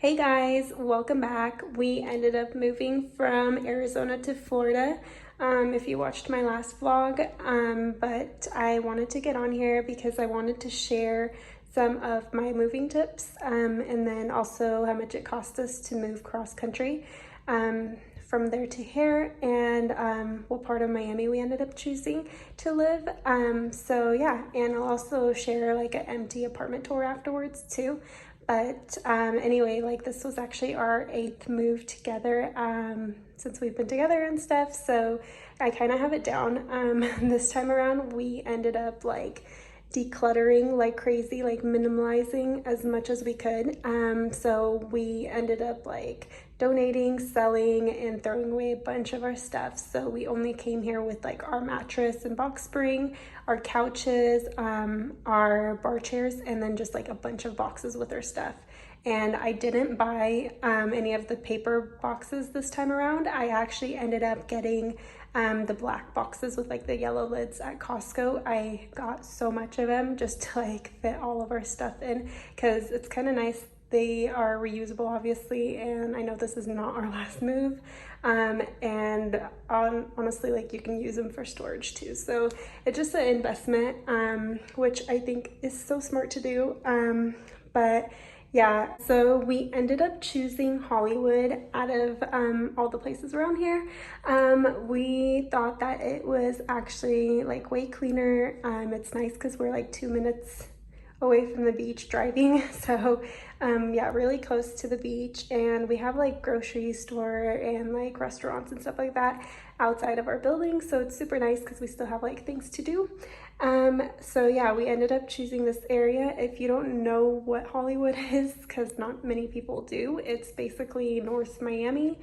Hey guys, welcome back. We ended up moving from Arizona to Florida, if you watched my last vlog, but I wanted to get on here because I wanted to share some of my moving tips, and then also how much it cost us to move cross country from there to here, and what part of Miami we ended up choosing to live. So yeah, and I'll also share like an empty apartment tour afterwards too. But anyway, like this was actually our 8th move together since we've been together and stuff. So I kind of have it down. This time around, we ended up like decluttering like crazy, like minimalizing as much as we could. So we ended up like donating, selling, and throwing away a bunch of our stuff. So we only came here with like our mattress and box spring, our couches, our bar chairs, and then just like a bunch of boxes with our stuff. And I didn't buy any of the paper boxes this time around. I actually ended up getting the black boxes with like the yellow lids at Costco. I got so much of them just to like fit all of our stuff in, because it's kind of nice. They are reusable, obviously, and I know this is not our last move, and honestly, like you can use them for storage too. So it's just an investment, which I think is so smart to do. But yeah, so we ended up choosing Hollywood out of all the places around here. We thought that it was actually like way cleaner. It's nice because we're like 2 minutes away from the beach driving, so yeah, really close to the beach, and we have like grocery store and like restaurants and stuff like that outside of our building, so it's super nice because we still have like things to do. So yeah, we ended up choosing this area. If you don't know what Hollywood is, because not many people do, it's basically North Miami,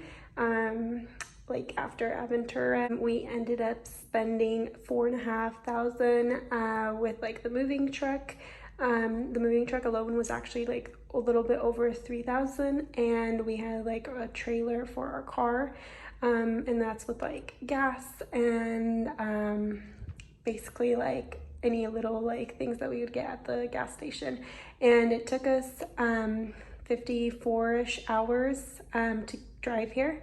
like after Aventura. We ended up spending $4,500 with like the moving truck. The moving truck alone was actually like a little bit over 3,000, and we had like a trailer for our car, and that's with like gas and basically like any little like things that we would get at the gas station. And it took us 54-ish hours to drive here.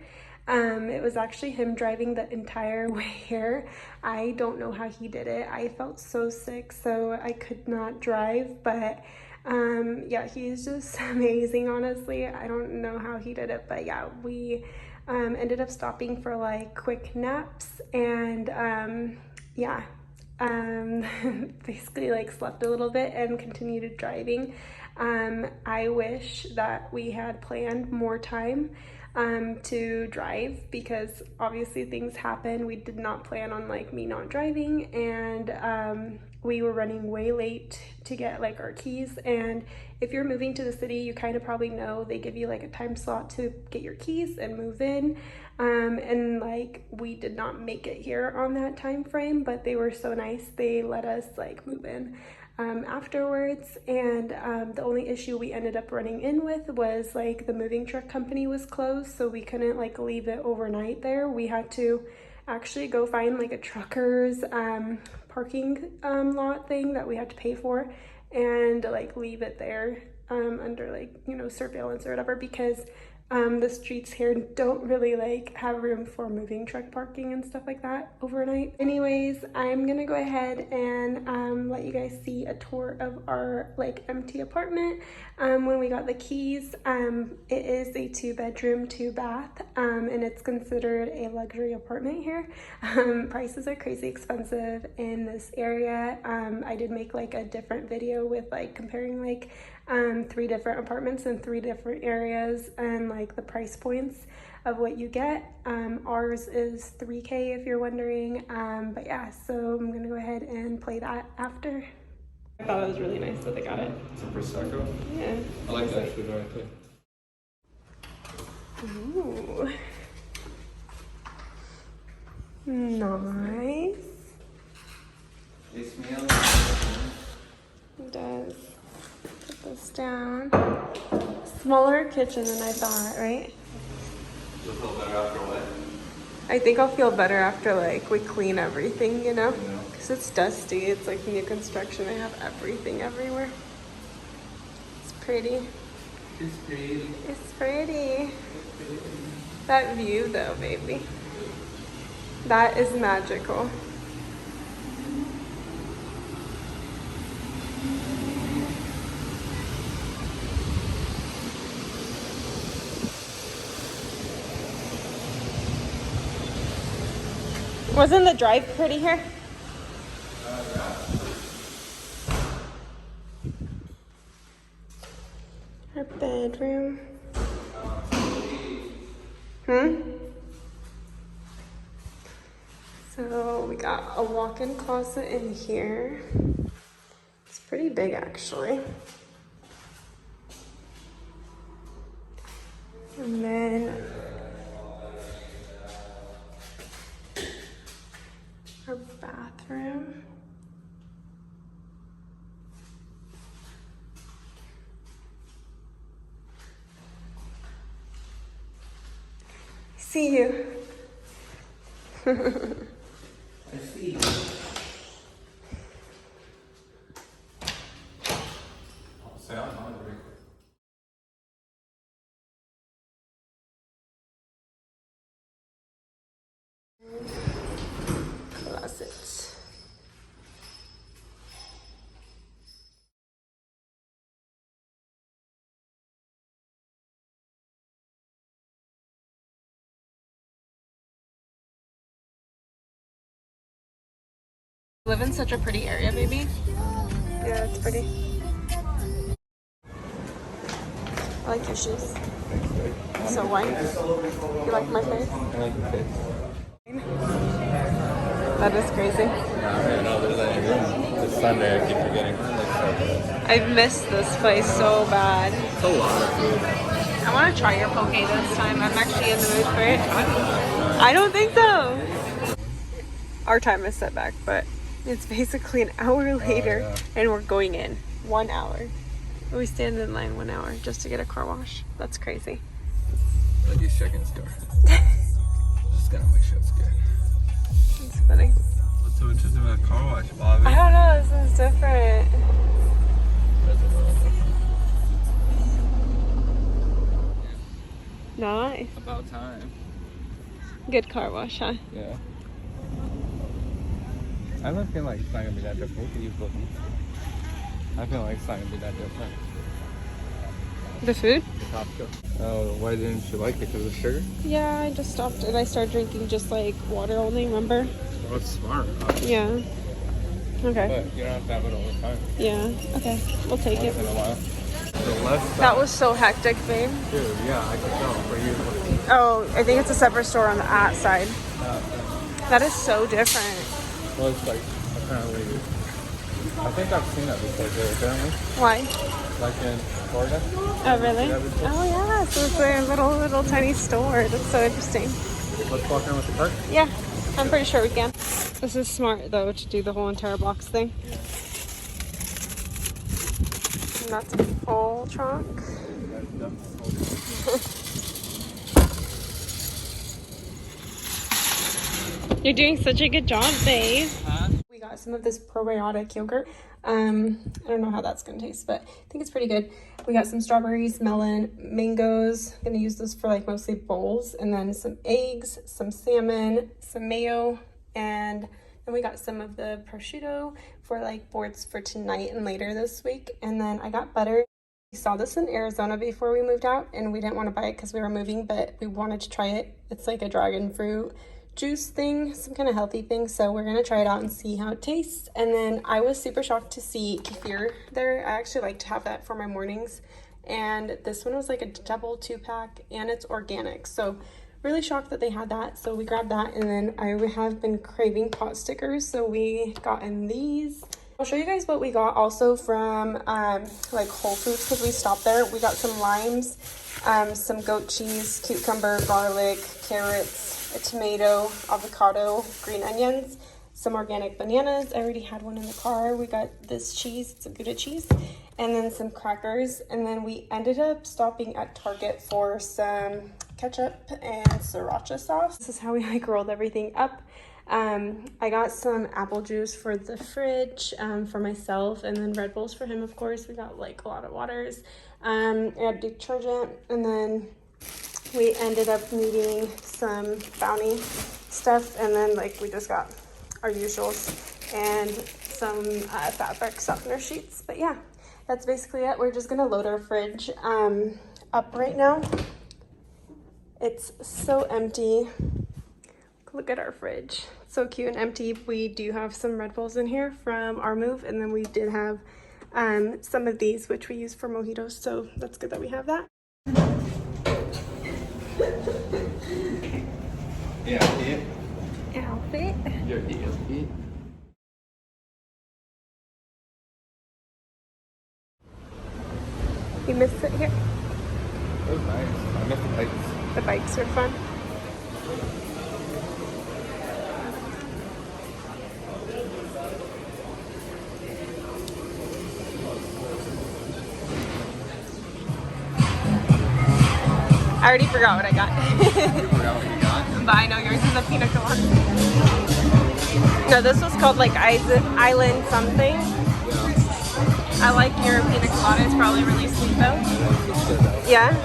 It was actually him driving the entire way here. I don't know how he did it. I felt so sick, so I could not drive, but yeah, he's just amazing, honestly. I don't know how he did it, but yeah, we ended up stopping for like quick naps, and yeah, basically like slept a little bit and continued driving. I wish that we had planned more time to drive, because obviously things happen. We did not plan on like me not driving, and we were running way late to get like our keys. And if you're moving to the city, you kind of probably know they give you like a time slot to get your keys and move in, and like we did not make it here on that time frame, but they were so nice. They let us like move in afterwards, and the only issue we ended up running in with was like the moving truck company was closed, so we couldn't like leave it overnight there. We had to actually go find like a trucker's parking lot thing that we had to pay for, and like leave it there under like, you know, surveillance or whatever, because the streets here don't really like have room for moving truck parking and stuff like that overnight. Anyways, I'm gonna go ahead and let you guys see a tour of our like empty apartment. When we got the keys, it is a 2-bedroom, 2-bath, and it's considered a luxury apartment here. Prices are crazy expensive in this area. I did make like a different video with like comparing like 3 different apartments in 3 different areas and like the price points of what you get. Ours is $3K if you're wondering, but yeah, so I'm gonna go ahead and play that after. I thought it was really nice that they got it. It's a Prosecco? Yeah. I like that food right there. Ooh. Nice. It smells. It does. Put this down. Smaller kitchen than I thought, right? You'll feel better after what? I think I'll feel better after like we clean everything, you know? Yeah. Because it's dusty. It's like new construction. I have everything everywhere. It's pretty. It's pretty. It's pretty. That view though, baby. That is magical. Wasn't the drive pretty here? Our bedroom. So we got a walk-in closet in here. It's pretty big actually. And then our bathroom. See you. I see. I'll say I'm hungry. Closet. Live in such a pretty area, baby. Yeah, it's pretty. I like your shoes. So white. You like my face? I like the face. That is crazy. I know there's any room. It's Sunday, I keep forgetting. I've missed this place so bad. It's a lot of food. I want to try your poke this time. I'm actually in the mood for it. I don't think so. Our time is set back, but it's basically an hour later, and we're going in 1 hour. We stand in line 1 hour just to get a car wash. That's crazy. Like a second store. Just gotta make sure it's good. It's funny. What's so interesting about car wash, Bobby? I don't know. This is different. Nice. About time. Good car wash, huh? Yeah. I don't feel like it's not gonna be that different. What are you looking? I feel like it's not gonna be that different. The food? The Costco. Oh, why didn't you like it? Because of sugar? Yeah, I just stopped and I started drinking just like water only, remember? Oh, it's smart. Huh? Yeah. Okay. But you don't have to have it all the time. Yeah. Okay. We'll take Once it. in a while. The less That was so hectic, babe. Dude, yeah, I can tell. For you. Oh, I think it's a separate store on the at side. That is so different. Well, it's like, apparently, I think I've seen it before too, apparently. Why? Like in Florida. Oh, really? Oh, yeah. So it's a little tiny store. That's so interesting. Let's walk in with the cart. Yeah, I'm pretty sure we can. This is smart, though, to do the whole entire box thing. And that's a full trunk. You're doing such a good job, babe. Huh? We got some of this probiotic yogurt. I don't know how that's gonna taste, but I think it's pretty good. We got some strawberries, melon, mangoes. I'm gonna use this for like mostly bowls, and then some eggs, some salmon, some mayo, and then we got some of the prosciutto for like boards for tonight and later this week. And then I got butter. We saw this in Arizona before we moved out, and we didn't want to buy it because we were moving, but we wanted to try it. It's like a dragon fruit juice thing, some kind of healthy thing, so we're gonna try it out and see how it tastes. And then I was super shocked to see kefir there. I actually like to have that for my mornings, and this one was like a double 2-pack, and it's organic, so really shocked that they had that. So we grabbed that, and then I have been craving pot stickers, so we got in these. I'll show you guys what we got also from like Whole Foods, because we stopped there. We got some limes, some goat cheese, cucumber, garlic, carrots, a tomato, avocado, green onions, some organic bananas. I already had one in the car. We got this cheese, it's a Gouda cheese, and then some crackers. And then we ended up stopping at Target for some ketchup and sriracha sauce. This is how we like rolled everything up. I got some apple juice for the fridge for myself, and then Red Bulls for him, of course. We got like a lot of waters, and detergent, and then we ended up needing some Bounty stuff, and then like we just got our usuals and some fabric softener sheets. But yeah, that's basically it. We're just gonna load our fridge up right now. It's so empty. Look at our fridge. So cute and empty. We do have some Red Bulls in here from our move, and then we did have some of these, which we use for mojitos, so that's good that we have that. Yeah, Outfit. your ears. You missed it here. It was nice. I missed the bikes. The bikes are fun. I already forgot what I got. You forgot what you got? But I know yours is a pina colada. No, this was called like Island something. Yeah. I like your pina colada. It's probably really sweet though. Yeah?